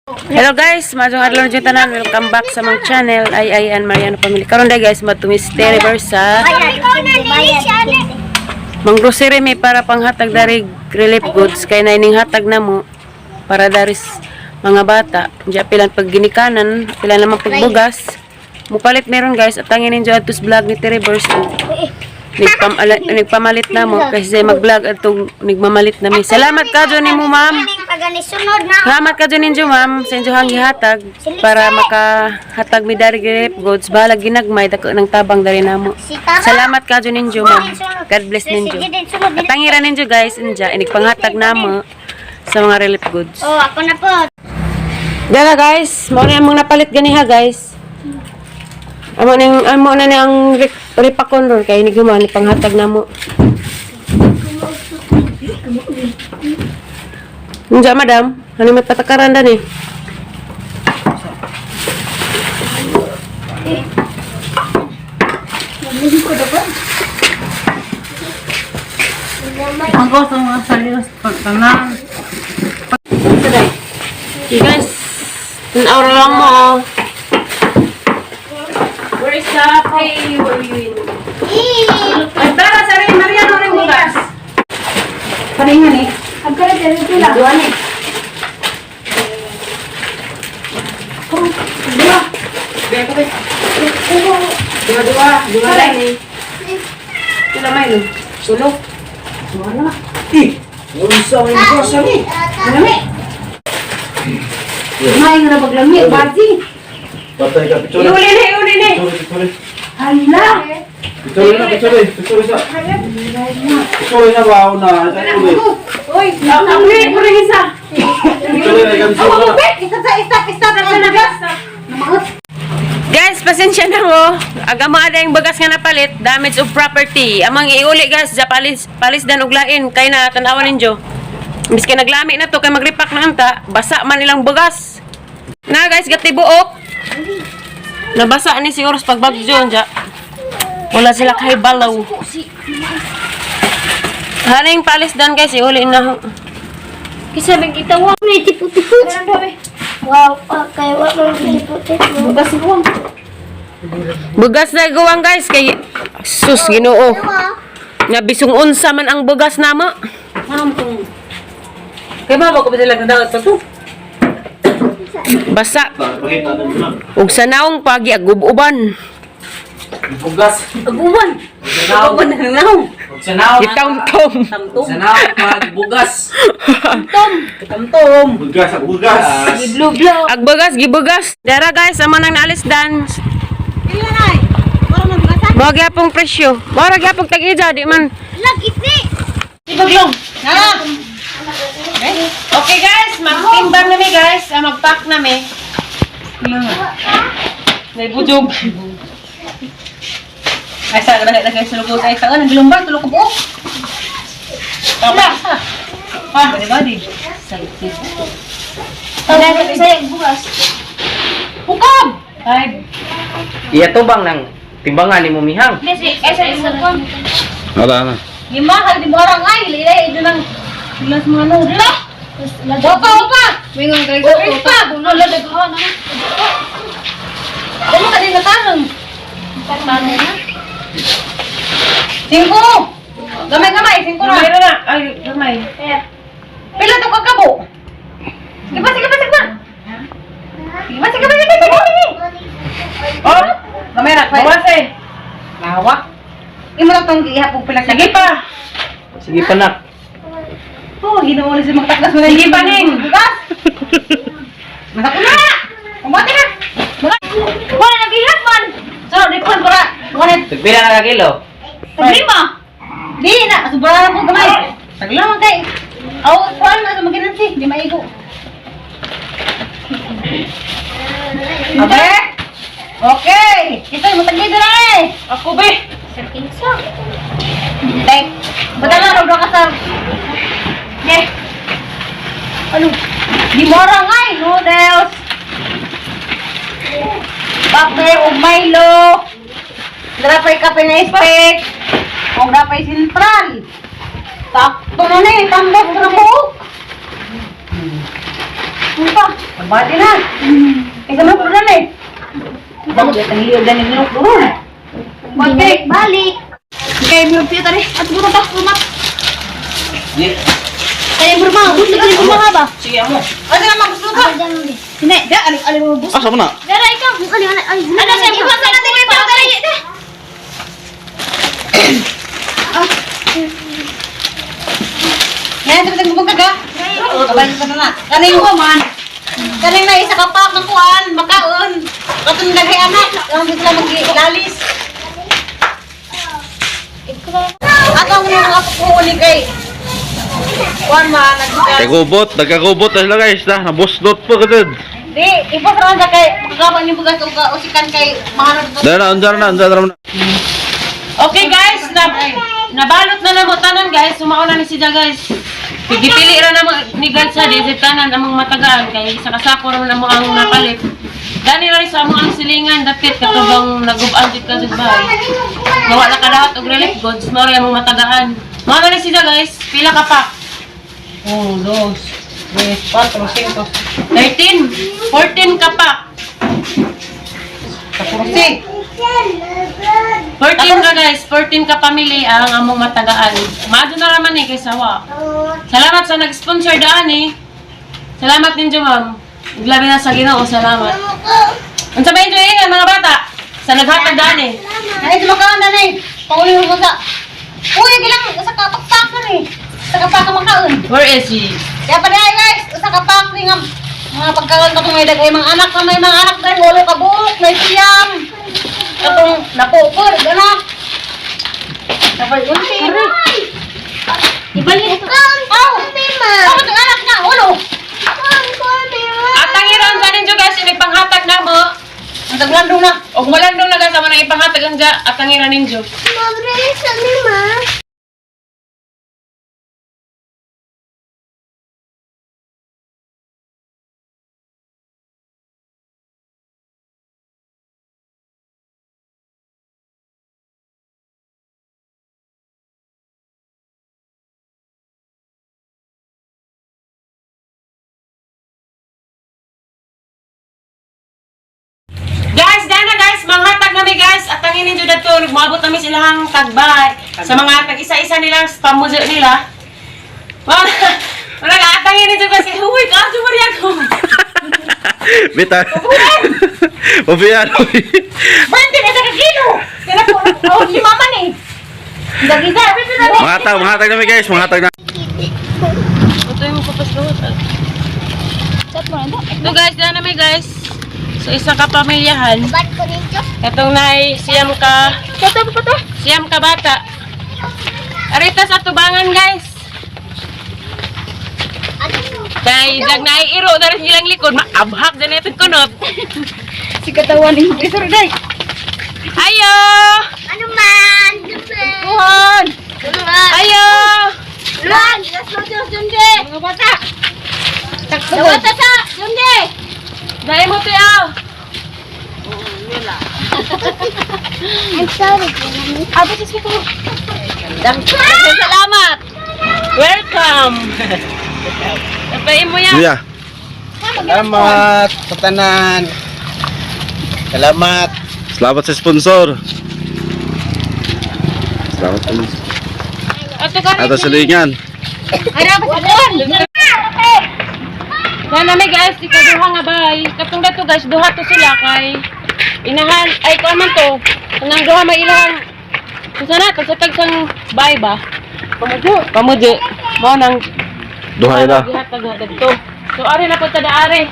Hello guys, majong adlaw jud tanan. Welcome back sa mong channel ay and Mariano Family. Karon day guys, to Mystery Versa. Mang grocery may para panghatag dari relief goods kay naining hatag namo para daris mga bata. Diya pilan pag ginikanan, pilan naman pagbugas. Mupalit meron guys at tangin ninyo atus vlog ni Terry Versa. Nagpamalit na mo kasi mag-vlog at nagmamalit na mi. Salamat ka dyan ni mo, ma'am. Salamat ka dyan ninyo, ma'am. Sa inyo hangi hatag para makahatag mi dari grip goods. Bahalag ginagmay, dako ng tabang dari na mo. Salamat ka dyan ninyo, ma'am. God bless ninyo. At tangiran ninyo, guys. Inigpanghatag na mo sa mga relief goods. Oh, ako na po. Dala, guys. Mauna yung napalit ganiha, guys. Amo na niyang ripakon ron kaya niguman panghatag na mo. Nja madam, ano may patakaran dan eh. Ang gusto mga saliwas pagtanang. Okay guys, tanaw lang mo. Where is the pay? Where are you in? Ay, tara, sari, Mariano rin bukas. Paningan eh. Ang kaya dyan ito lang. Duwan eh. Dua. Dua ko ba? Dua lang eh. Ito naman eh. Sulok. Dua na. Yung isa may grocery. Malami. Maing na maglami. Bardi. Patay ka, picture. Iuli na. Picture. Hala. Picture sa. Picture na ba na? Uy, ang ulit ko rin isa. Picture na ikan sa. Stop na gas. Guys, pasensya na mo. Aga mo ada yung bagas nga napalit, damage of property. Amang iuli guys, sa palis dan uglain kay na tanawan ninyo. Biski naglami na to kay magripak na anta, basa man nilang bagas. Na guys, gati buok. Nabasa ni siguro sa pagbagyo dyan. Wala sila kay balaw. Haring palis dan guys, iuli na. Kasi kita wang may tipo-tipo. Wow, kaya wang may tipo-tipo. Bugas guwang. Bugas na guwang guys, kay sus Ginoo. Nabisong unsa man ang bugas nama. Kaya ba ko ba sila dagat pa to? Basa. Ug sa naong pagi agububan. Bugas. Aguban. Aguban na naong. Sanaw. Itom-tom. Sanaw magbugas. Tom. Bugas. Giblo-blo. Agbugas, gibugas. Dara guys, amo nang naalis dan. Mga gyapong presyo. Mga gyapong tag-ija di man. Lagi ni. Ibaglong. Okay guys, magtimbang na mi guys. Mag-pack na mi. May bujog. Ay, sa ganda na guys, sulukot. Ay, sa naglumbang, tulog ko buok. Tama. Pa, badi-badi. Salty. Lagi saya bukas. Hukom! Ay, Iya to bang nang timbangan ni mo mihang. Kasi isa ko. Wala na. yung mahal di mo orang ay, lilay, ito ng ilas mga ano. Dila! Opa! Mingon kay ko. Opa! Wala dagahan, ano? Ano ka din natanong? Paano na? 5! Gamay, 5 na. Mayroon na. Ay, gamay. Pila to kagabo? Sige pa. Oh, gamay na. Bawas eh. Lawak. Imo lang itong ihapog pila. Sige pa. Sige pa nak. Oh, ginuuli si magtakdas mo na. Sige pa, Ning. Bukas. Masak ko na. Kumati na. Wala nag-ihap man. So, ripon para. Ngunit. Tagpila na ka kilo. Paglima. Di na. Asubara na po gamay. Taglaman kay. Aw, kuhan na sa maginansi. Di maigo. Okay? Okay. Ito yung matagid na eh. Ako be. Sa Tek. Batal na ro ka sir. Okay. Ano? Di mo ra ngay noodles. Kape o Milo. Drapay kape na spek. O drapay sentral. Sakto na ni, tambok sa buhok. Ano pa? Badi na. Ikaw mo pula na eh. Bakit ang liyo ganin nyo puro? Balik. Balik. Kaya yung piyo tari. At buta pa. Rumak. Di. Kaya yung burma. Gusto ko yung burma ba? Sige mo. Ano nga mag-gusto ka? Hindi. Aling mo bus. Ah, sama na. Dara ikaw. Ay. Ano sa iba sa natin kayo piyo tari. Ngayon, sabi mo ka? Kabayan ka na. Kaning mo man. Kaning na isa kapak ng kuan, makaon. Katong nagay anak, lang di sila mag-ilalis. At ang mga kuuli kay kuan man, Nagkagubot na sila guys na. Nabusdot po ka dun. di, ipos ra na kay magawa ni bugas o usikan kay mahanod to. Andar na. Okay guys, nabalot na namo tanan guys. Sumauna ni siya guys. Pigipili ra namo ni God sa di tanan among matagaan kay sa kasako ra namo ang napalit. Dani ra sa among ang silingan dapit katubang nagub-an jud ka sa bahay. Gawa na kadawat og relief goods mo ra among matagaan. Mao na ni siya guys, pila ka pa? 1, 2, 3, 4, 5, 13, 14 ka pa. Kursi. 14 ka guys, 14 ka pamili ang among matagaan. Maado na raman ni kay sawa. Salamat sa nag-sponsor daan eh. Salamat ninyo ma'am. Glabe na sa Ginoo, salamat. Ang sabihin nyo yun mga bata, sa naghatag daan eh. Ay, dumakaon na ni. Pauli mo sa. Uy, gilang sa kapak na ni. Sa kapak ka makaon. Where is he? Kaya pa dahil guys, sa kapak ni ngam. Mga pagkaon ka may dagay mga anak ka may mga anak dahil walo ka buhok, may siyam. Katong napupur, gana. Tapos yun si Ibalik ko. Aw! Ako itong anak na, ulo! At ang iron sa ninyo guys, inagpanghatag na mo. Ang taglandong na. O malandong na guys, sama na ipanghatag ang dya at ang iron ninyo. Guys, dahil na guys, manghatag nami guys, at ang ininyo dito, nagmabot nami silang tagbay. Sa mga tag-isa-isa nilang pamuzo nila. Wala ka, at ang ininyo kasi, huwi ka, sumari ako. Bita. Pabiyan. Bante na sa kakilo! Kaya po, oh, si mama ni. Dagisa. Manghatag namin guys, manghatag na. Ito yung papasluhot. Ito guys, dahil nami guys. So isa ka pamilyahan. Itong nai siyam ka bata. Arita sa tubangan guys. Kay jag nai iro dari hilang likod, maabhak din itong kunot. Si katawan ni Professor Day. Ayo! Ano man? Tuhan! Ayo! Luan! Sunde! Mga bata! Dawata sa! Sunde! Dahil mo tiyaw! I'm sorry. Aba, sis ko. Salamat! Welcome! Napain mo yan. Kuya. Salamat sa tanan. Salamat. Salamat sa sponsor. Salamat po. Ato sa lingan. Ay, dapat sa buwan! Yan nami guys, ikaduha nga bay. Katong dato guys, duha to sila kay inahan, ay kuan man to. Nang duha may ilang sana to sa tagsang bay ba? Pamudu. Mao nang Duhay na. gihatag na dito. So ari na po ta daari.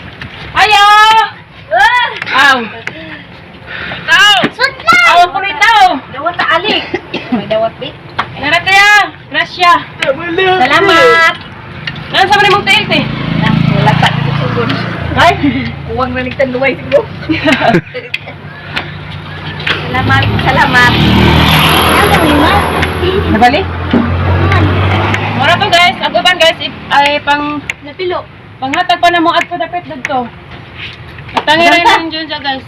Ayo! Aw. Tao! Sutla! Aw ko ni tao. Dawat ta ali. May dawat bit. Narataya. Gracia. Salamat! Nan sa man mong tilte. Wala ta sa sugod. Ay, Huwag naligtan duway siguro. Salamat, salamat. Nabali? mura to guys. Ako ban guys, ay pang Napilo. panghatag pa na mo adto dapit dito. Tangiran din dyan siya guys.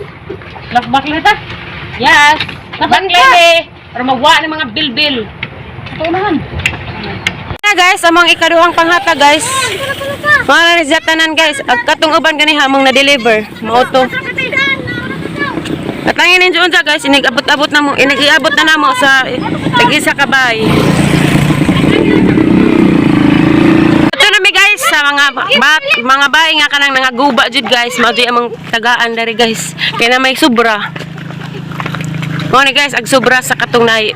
Lakbak na ta? Yes. Lakbak na eh. Para magwa ng mga bilbil. Tunahan. na guys, among ikaduhang panghata guys. Mga resatanan guys, ag katong uban ganiha among na-deliver. Mauto. At langin ninyo unsa guys, inigabot-abot na mo, inigiabot na namo sa tag-isa ka bahay. Ito na mi guys sa mga bahay nga kanang nangaguba jud guys, mao jud among tagaan dari guys. Kaya na may sobra. Mo ni guys, ag sobra sa katong nay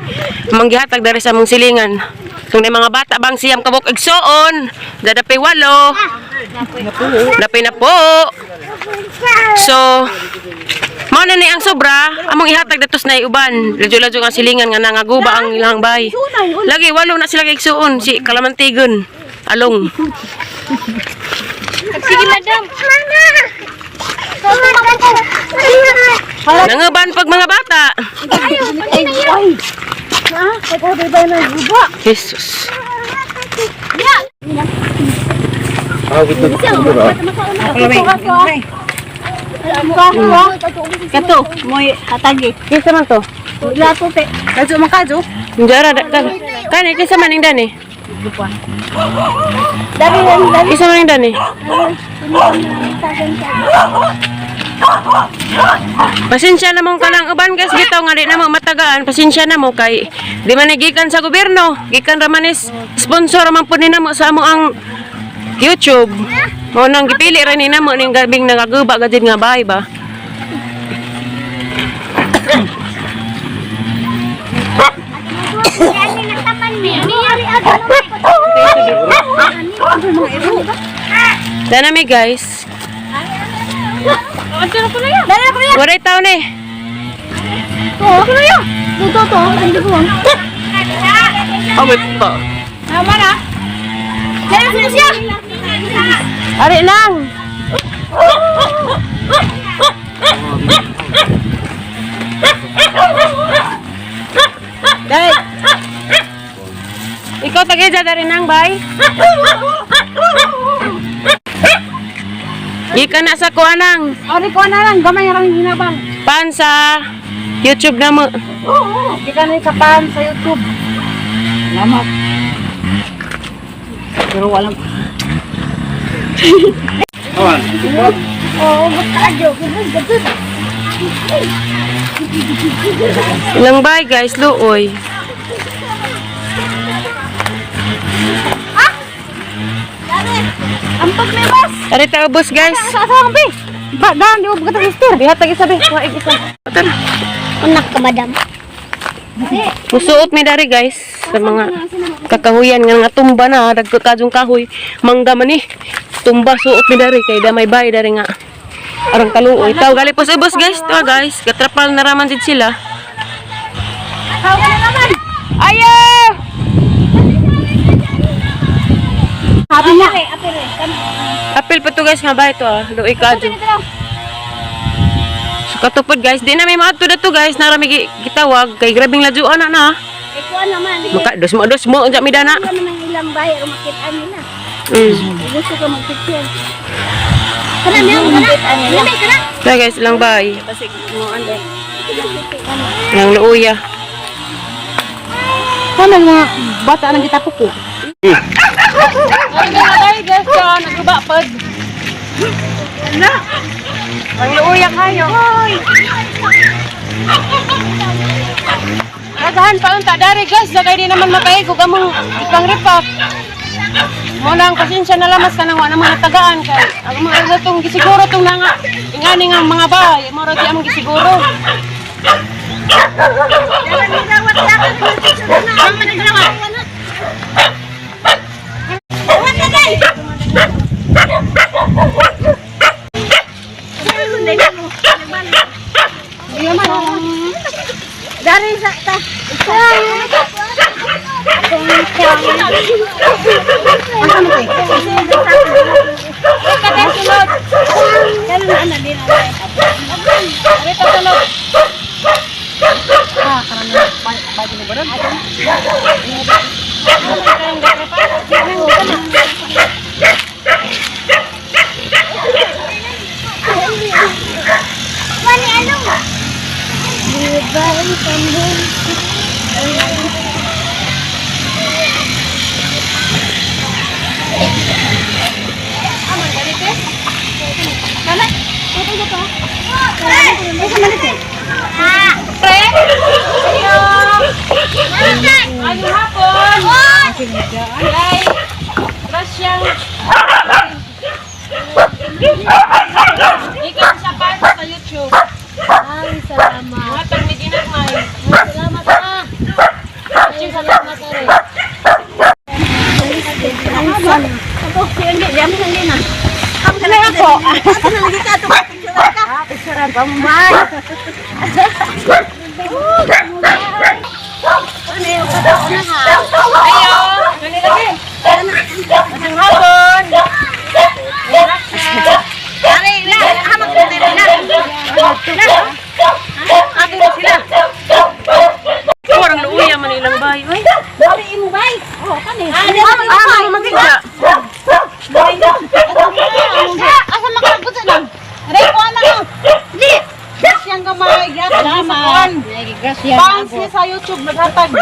manggihatag dari sa among silingan. Kung na mga bata bang siyam kabok igsoon, dadapi 8. Dapi na po. So, mao na ni ang sobra, among ihatag datos na uban. Ladyo-ladyo nga silingan nga nangaguba ang ilang bahay. Lagi 8 na sila igsoon, si Kalamantigon, Along. Sige, madam. Nanguban pag mga bata. Jesus. Kato, moy hatagi. Kinsa man to? Lato te. Kadyo makadyo. Njara kan kinsa man ning dani? Dari. Kinsa man ning dani? Pasensya na mo kanang uban guys bitaw nga di na mo matagaan. Pasensya na mo kay di man gikan sa gobyerno, gikan ra man is sponsor man pud ni namo sa amo ang YouTube. Mo nang gipili ra ni namo ning gabing nagaguba gajud nga bahay ba. Sana mi guys. Waray tao na eh. Awit pa. Ari lang. Dai. Ikaw tagay dari nang bay. Gikan na sa kuanang. Ari ko na lang gamay ra hinabang. Pan sa YouTube na mo. Gikan ni sa pan sa YouTube. Salamat. Pero walang Awan. Ilang bay guys, luoy. Ampag may bas. Ari ta ubos guys. Sa bi. Ba dan di ubot ka sister. Bihatag isa be. Waig isa. Anak ka, madam. Musuot mi dari guys sa mga kakahuyan nga tumba na dagko kajong kahoy. Mangga man ni. Tumba suot mi dari kay damay bay dari nga. Arang kaluoy. Taw gali po sa ubos guys. Taw guys, gatrapal na raman jud sila. Ayo! Sabi niya. Apil pa to guys nga ba ito Luoy kadyo. So katupod guys, di na may maato na to guys, narami gitawag kay grabing ladyoan na. Ikaw naman. Maka dos mo unja mi dana. Ano nang ilang bahay o makita nila. Gusto ka mag-picture. Kana niya, kana. Kaya guys, ilang bay. Ilang luoya. Sana nga bata nang gitapok ko. Ay guys, naguba pod. Ano? Ang luoya kayo. Nagahan pa unta dari guys, dagay di naman makaigog among ipang repack. Mo nang pasensya na lamas ka nang wa mga tagaan kay ang mga tong gisiguro tong nga ingani nga mga bahay, mo ra di among gisiguro. Dari sa ta. Wani ano? Bye bye. Ikan sa pa sa YouTube. Ay, salamat. Matag ni ginagmay. Salamat ha. Ay, salamat ha rin. Orang luya man ilang bahay. Ay, Asa makalabot na? Aray ko na. Di. Siyang gamay ya. Salamat. Fans niya sa YouTube naghatag.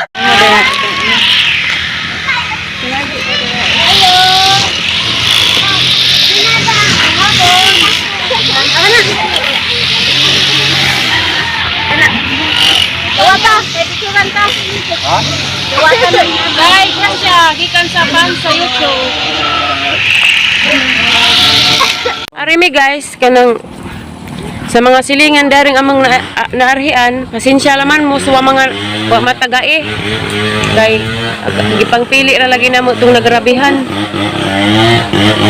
Guys, siya gikan sa fans sa YouTube. Arimi guys, kanang sa mga silingan daring amang naarhian, pasensya laman mo sa mga wa matagai. Kay gipangpili ra lagi namo tong nagrabihan.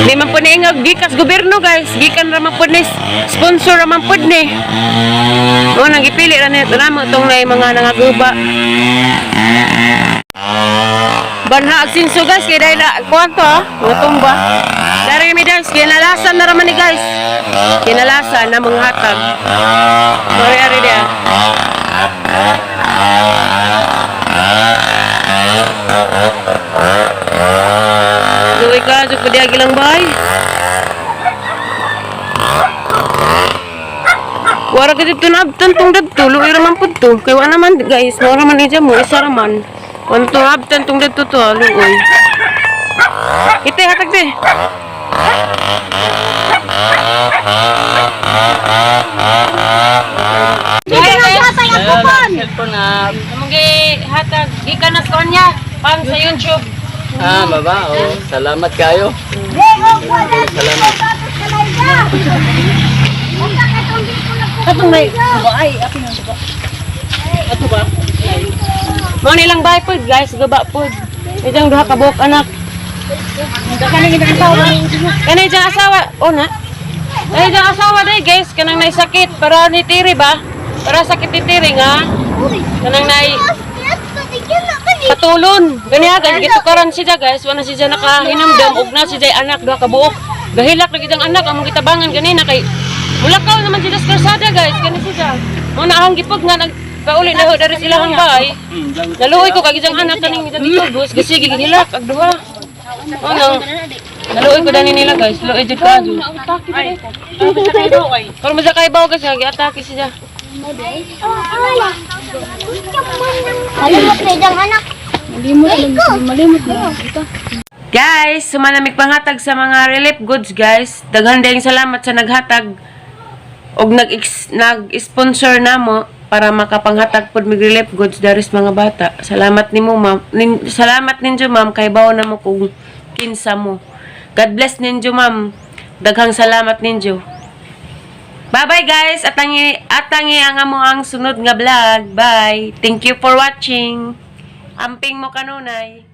Di man pud ingag gikas gobyerno guys, gikan ra man pud ni sponsor ra man pud ni. O nagipili ra namo tong nay mga nangaguba. Banha ag sinso guys, kay dahil kwanto natumba. Dari mi guys, kinalasan na raman ni guys. Kinalasan na mga hatag. Sorry ari dia. Duwi ka, jud pud agi lang bay. Wara ka dito na abtan tong dadto, luoy raman pud to. Kay wa naman guys, mo raman ni mo isa raman. Wanto abtan tong dadto to, luoy. Ite hatag de. Kamugi hatag gikan na sa kanya pang sa YouTube. Ah, baba. Oh, salamat kayo. Salamat. Katong may ay api nang ba. Ato ba? Mo nilang bay pod guys, gaba pod. Ijang duha ka buok anak. Kanang ina asawa. Kanay jang asawa, una. Kanay jang asawa day guys, kanang naisakit para ni tiri ba? Para sakit ni tiri nga. Kanang nay patulon. Ganiya guys, gitukaran siya guys, wala siya nakahinamdam ug na siya anak duha ka buok. Gahilak lagi jang anak among gitabangan ganina kay mulakaw naman siya sa karsada guys, kani siya. Mo na ang gipog nga nagkauli na ho dari silang bahay. Naluoy ko kag ijang anak kaning gitubos, gasigi gihilak ag duha. Ano? Naluoy ko dani nila guys, luoy jud ka jud. Kalau masa kay bawo guys, gi-atake siya. Malimot na dyan, anak. Malimot na. Guys, sumalamig panghatag sa mga relief goods guys. Daghan dayong salamat sa naghatag og nag-sponsor namo para makapanghatag pod mig relief goods daris mga bata. Salamat nimo ma'am. Salamat ninyo ma'am kay bawo namo kung kinsa mo. God bless ninyo ma'am. Daghang salamat ninyo. Bye-bye guys. Atangi ang amo ang sunod nga vlog. Bye. Thank you for watching. Amping mo kanunay.